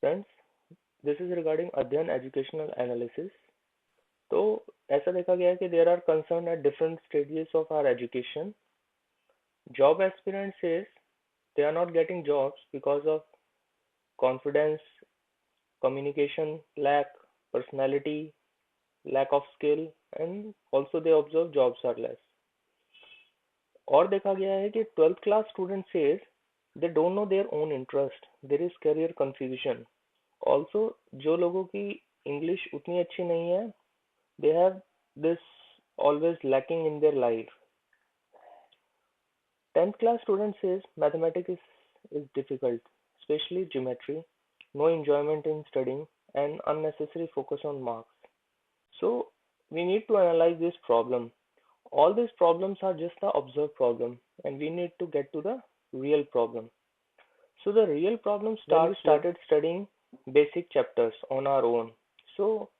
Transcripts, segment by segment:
Friends, this is regarding Adhyayan educational analysis. तो ऐसा देखा गया है कि there are concern at different stages of our education. Job aspirants says they are not getting jobs because of confidence, communication lack, personality, lack of skill, and also they observe jobs are less. और देखा गया है कि 12th class student says they don't know their own interest, there is career confusion. Also जो लोगों की English उतनी अच्छी नहीं है, they have this always lacking in their life. 10th class student says mathematics is difficult, especially geometry, no enjoyment in studying, and unnecessary focus on marks. So we need to analyze this problem. All these problems are just the observed problem, and we need to get to the real problem. So the real problem started studying basic chapters on our own. So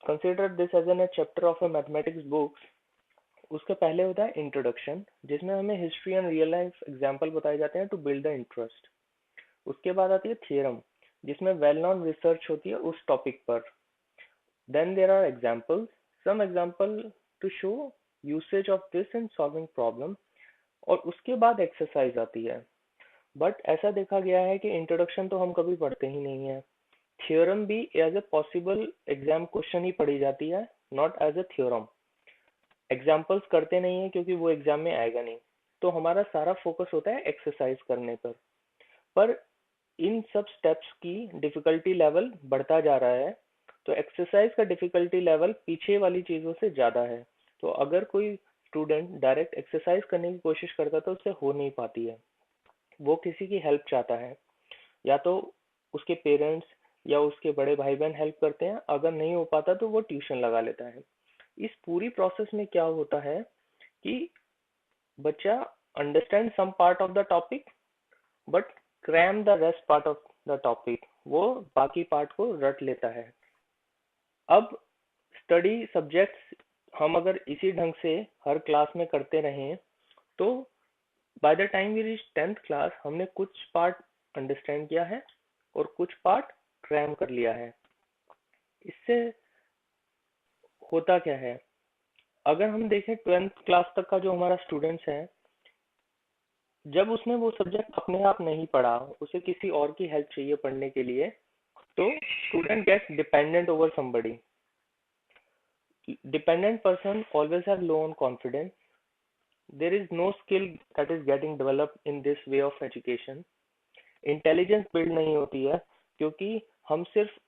consider this as a chapter of a mathematics book. उसके पहले होता है introduction, जिसमें हमें history and real life example बताए जाते हैं to build the interest. उसके बाद आती है थ्योरम, जिसमें वेल नोन रिसर्च होती है उस टॉपिक पर. Then there are examples, some example to show usage of this in solving problem. और उसके बाद एक्सरसाइज आती है. बट ऐसा देखा गया है कि इंट्रोडक्शन तो हम कभी पढ़ते ही नहीं है. थ्योरम भी as a possible exam question ही पढ़ी जाती है, not as a theorem. Examples करते नहीं है क्योंकि वो एग्जाम में आएगा नहीं. तो हमारा सारा फोकस होता है एक्सरसाइज करने पर इन सब स्टेप्स की डिफिकल्टी लेवल बढ़ता जा रहा है. तो एक्सरसाइज का डिफिकल्टी लेवल पीछे वाली चीजों से ज्यादा है. तो अगर कोई स्टूडेंट डायरेक्ट एक्सरसाइज करने की कोशिश करता है तो उससे हो नहीं पाती है. वो किसी की हेल्प चाहता है, या तो उसके पेरेंट्स या उसके बड़े भाई बहन हेल्प करते हैं. अगर नहीं हो पाता तो वो ट्यूशन लगा लेता है. इस पूरी प्रोसेस में क्या होता है कि बच्चा understand some part of the topic but cram the rest part of the topic. वो बाकी पार्ट को रट लेता है. अब स्टडी सब्जेक्ट्स हम अगर इसी ढंग से हर क्लास में करते रहें तो by the time we reach 10th class हमने कुछ पार्ट अंडरस्टैंड किया है और कुछ पार्ट क्रैम कर लिया है. इससे होता क्या है, अगर हम देखें 12th क्लास तक का जो हमारा स्टूडेंट्स है, जब उसने वो सब्जेक्ट अपने आप नहीं पढ़ा, उसे किसी और की हेल्प चाहिए पढ़ने के लिए, तो student gets dependent over somebody. Dependent person always have low on confidence. There is no skill that is getting developed in this way of education. Intelligence build नहीं होती है क्योंकि हम सिर्फ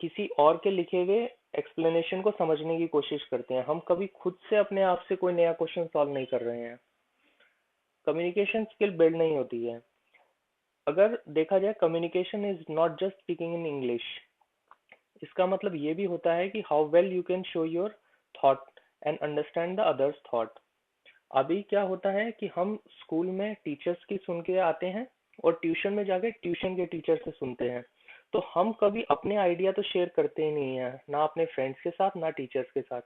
किसी और के लिखे हुए एक्सप्लेनेशन को समझने की कोशिश करते हैं. हम कभी खुद से अपने आप से कोई नया क्वेश्चन सॉल्व नहीं कर रहे हैं. कम्युनिकेशन स्किल बिल्ड नहीं होती है. अगर देखा जाए, communication is not just speaking in English. इसका मतलब ये भी होता है कि how well you can show your thought and understand the others thought. अभी क्या होता है कि हम स्कूल में टीचर्स की सुन के आते हैं और ट्यूशन में जाके ट्यूशन के टीचर से सुनते हैं. तो हम कभी अपने आइडिया तो शेयर करते ही नहीं है, ना अपने फ्रेंड्स के साथ ना टीचर्स के साथ.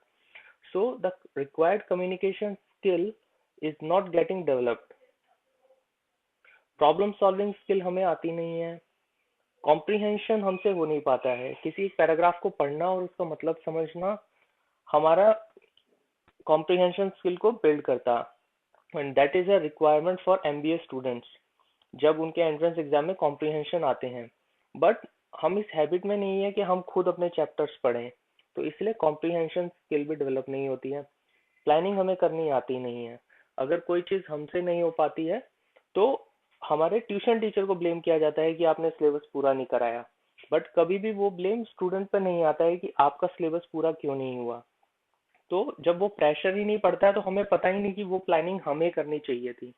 So the required communication skill is not getting developed. Problem solving skill हमें आती नहीं है. कॉम्प्रिहेंशन हमसे हो नहीं पाता है. किसी एक पैराग्राफ को पढ़ना और उसका मतलब समझना हमारा कॉम्प्रिहेंशन स्किल को बिल्ड करता. And that is a requirement for MBA students जब उनके एंट्रेंस एग्जाम में कॉम्प्रिहेंशन आते हैं. बट हम इस हैबिट में नहीं है कि हम खुद अपने चैप्टर्स पढ़ें, तो इसलिए कॉम्प्रिहेंशन स्किल भी डेवलप नहीं होती है. प्लानिंग हमें करनी आती नहीं है. अगर कोई चीज हमसे नहीं हो पाती है तो हमारे ट्यूशन टीचर को ब्लेम किया जाता है कि आपने सिलेबस पूरा नहीं कराया. बट कभी भी वो ब्लेम स्टूडेंट पर नहीं आता है कि आपका सिलेबस पूरा क्यों नहीं हुआ. तो जब वो प्रेशर ही नहीं पड़ता है तो हमें पता ही नहीं कि वो प्लानिंग हमें करनी चाहिए थी.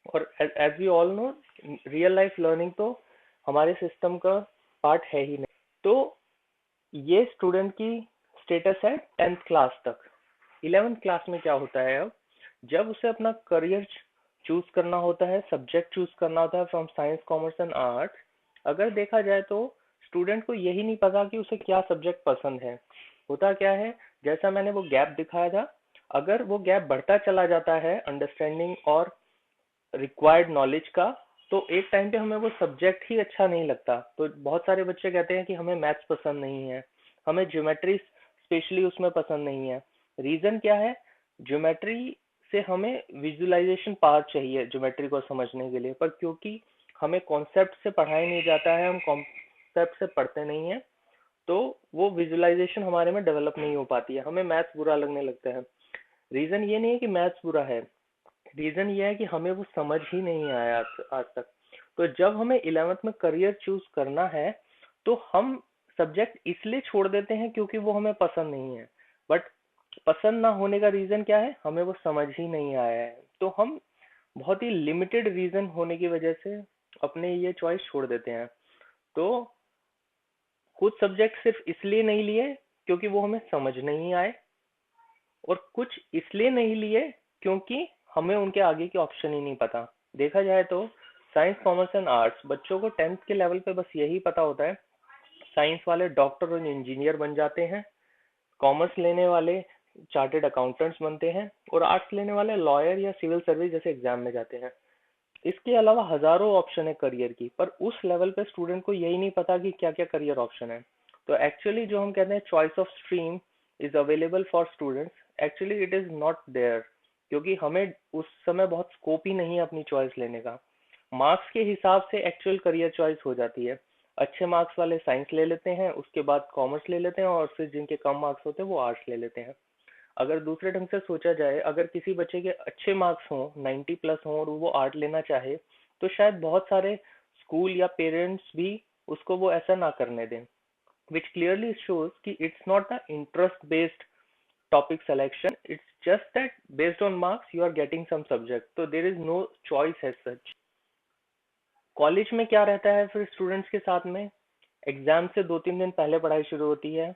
और as we all know, real life learning तो हमारे सिस्टम का पार्ट है ही नहीं. तो ये स्टूडेंट की स्टेटस है 10th क्लास तक. 11th क्लास में क्या होता है, अब जब उसे अपना करियर चूज करना होता है, सब्जेक्ट चूज करना होता है from science commerce and arts. अगर देखा जाए तो स्टूडेंट को यही नहीं पता कि उसे क्या सब्जेक्ट पसंद है. होता क्या है, जैसा मैंने वो गैप दिखाया था, अगर वो गैप बढ़ता चला जाता है अंडरस्टैंडिंग और रिक्वायर्ड नॉलेज का, तो एक टाइम पे हमें वो सब्जेक्ट ही अच्छा नहीं लगता, तो बहुत सारे बच्चे कहते हैं कि हमें मैथ्स पसंद नहीं है, हमें ज्योमेट्री स्पेशली उसमें पसंद नहीं है। रीजन क्या है? ज्योमेट्री से हमें विजुअलाइजेशन पावर चाहिए ज्योमेट्री को समझने के लिए, पर क्योंकि हमें कॉन्सेप्ट से पढ़ाया नहीं जाता है, हम कॉन्सेप्ट से पढ़ते नहीं है, तो वो विजुअलाइजेशन हमारे में डेवलप नहीं हो पाती है, हमें मैथ्स बुरा लगने लगता है। रीजन ये नहीं है कि मैथ्स बुरा है, रीजन ये है कि हमें वो समझ ही नहीं आया आज तक। तो जब हमें 11th में करियर चूज करना है, तो हम सब्जेक्ट इसलिए छोड़ देते हैं क्योंकि वो हमें पसंद नहीं है। बट पसंद ना होने का रीजन क्या है? हमें वो समझ ही नहीं आया है। तो हम बहुत ही लिमिटेड रीजन होने की वजह से अपने ये चॉइस छोड़ देते हैं। तो कुछ सब्जेक्ट सिर्फ इसलिए नहीं लिए क्योंकि वो हमें समझ नहीं आए, और कुछ इसलिए नहीं लिए क्योंकि हमें उनके आगे के ऑप्शन ही नहीं पता। देखा जाए तो साइंस कॉमर्स एंड आर्ट्स बच्चों को 10th के लेवल पे बस यही पता होता है, साइंस वाले डॉक्टर और इंजीनियर बन जाते हैं, कॉमर्स लेने वाले चार्टेड अकाउंटेंट्स बनते हैं, और आर्ट्स लेने वाले लॉयर या सिविल सर्विस जैसे एग्जाम में जाते हैं। इसके अलावा हजारों ऑप्शन है करियर की, पर उस लेवल पे स्टूडेंट को यही नहीं पता कि क्या क्या करियर ऑप्शन है। तो एक्चुअली जो हम कहते हैं choice of stream is available for students, actually it is not there, क्योंकि हमें उस समय बहुत स्कोप ही नहीं है अपनी चॉइस लेने का। मार्क्स के हिसाब से एक्चुअल करियर चॉइस हो जाती है। अच्छे मार्क्स वाले साइंस ले लेते हैं, उसके बाद कॉमर्स ले लेते हैं, और फिर जिनके कम मार्क्स होते हैं वो आर्ट्स ले लेते हैं। अगर दूसरे ढंग से सोचा जाए, अगर किसी बच्चे के अच्छे मार्क्स हों, 90 प्लस हों, और वो आर्ट लेना चाहे, तो शायद बहुत सारे स्कूल या पेरेंट्स भी उसको वो ऐसा ना करने दें, which clearly shows कि it's not the interest based topic selection, it's just that based on marks you are getting some subject, so there is no choice as such। College में क्या रहता है फिर स्टूडेंट्स के साथ में? एग्जाम से 2-3 दिन पहले पढ़ाई शुरू होती है,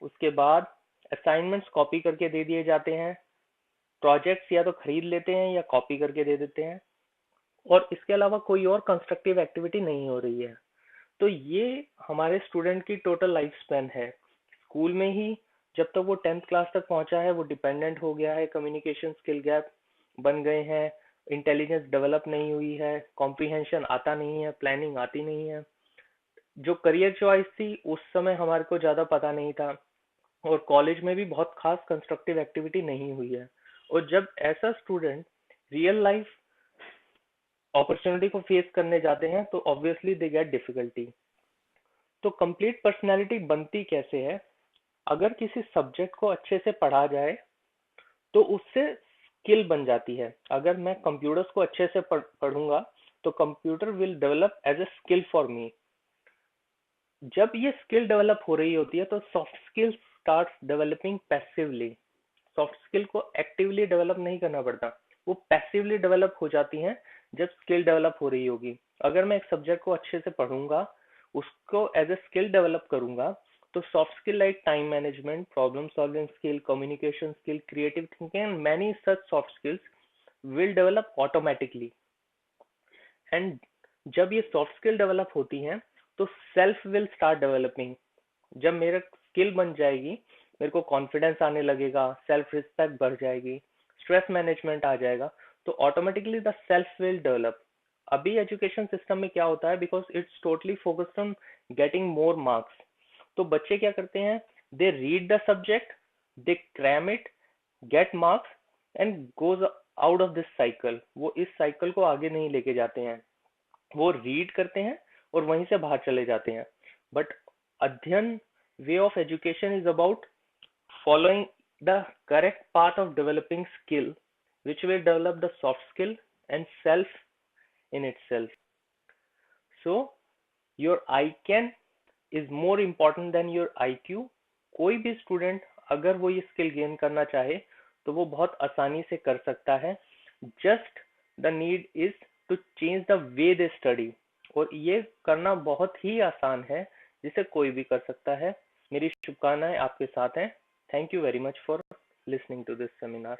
उसके बाद असाइनमेंट्स कॉपी करके दे दिए जाते हैं, प्रोजेक्ट्स या तो खरीद लेते हैं या कॉपी करके दे देते हैं, और इसके अलावा कोई और कंस्ट्रक्टिव एक्टिविटी नहीं हो रही है। तो ये हमारे स्टूडेंट की टोटल लाइफ स्पेन है। स्कूल में ही जब तक वो 10th क्लास तक पहुंचा है वो डिपेंडेंट हो गया है, कम्युनिकेशन स्किल गैप बन गए हैं, इंटेलिजेंस डेवलप नहीं हुई है, कॉम्प्रिहेंशन आता नहीं है, प्लानिंग आती नहीं है। जो करियर चॉइस थी उस समय हमारे को ज़्यादा पता नहीं था, और कॉलेज में भी बहुत खास कंस्ट्रक्टिव एक्टिविटी नहीं हुई है। और जब ऐसा स्टूडेंट रियल लाइफ अपॉर्चुनिटी को फेस करने जाते हैं तो ऑब्वियसली दे गेट डिफिकल्टी। तो कंप्लीट पर्सनैलिटी बनती कैसे है? अगर किसी सब्जेक्ट को अच्छे से पढ़ा जाए तो उससे स्किल बन जाती है। अगर मैं कंप्यूटर्स को अच्छे से पढ़ूंगा तो computer will develop as a skill for me. जब ये स्किल डेवलप हो रही होती है तो soft skill start developing passively. Soft skill को एक्टिवली डेवलप नहीं करना पड़ता, वो पैसिवली डेवलप हो जाती हैं जब स्किल डेवलप हो रही होगी। अगर मैं एक सब्जेक्ट को अच्छे से पढ़ूंगा, उसको एज ए स्किल डेवलप करूंगा, तो soft skill like time management, problem solving skill, communication skill, creative thinking and many such soft skills will develop automatically. And जब ये सॉफ्ट स्किल डेवलप होती हैं तो सेल्फ विल स्टार्ट डेवलपिंग। जब मेरा skill बन जाएगी, मेरे को कॉन्फिडेंस आने लगेगा, सेल्फ रिस्पेक्ट बढ़ जाएगी, स्ट्रेस मैनेजमेंट आ जाएगा, तो automatically the self will develop. अभी एजुकेशन सिस्टम में क्या होता है, because it's totally focused on getting more marks, तो बच्चे क्या करते हैं? They read the subject, they cram it, get marks and goes out of this cycle. वो इस साइकिल को आगे नहीं लेके जाते हैं, वो रीड करते हैं और वहीं से बाहर चले जाते हैं। बट अध्ययन, वे of education is about following the correct path of developing skill which will develop the soft skill and self in itself. So your I can is more important than your IQ। कोई भी student अगर वो ये skill gain करना चाहे तो वो बहुत आसानी से कर सकता है। Just the need is to change the way they study, और ये करना बहुत ही आसान है, जिसे कोई भी कर सकता है। मेरी शुभकामनाएं आपके साथ हैं। Thank you very much for listening to this seminar।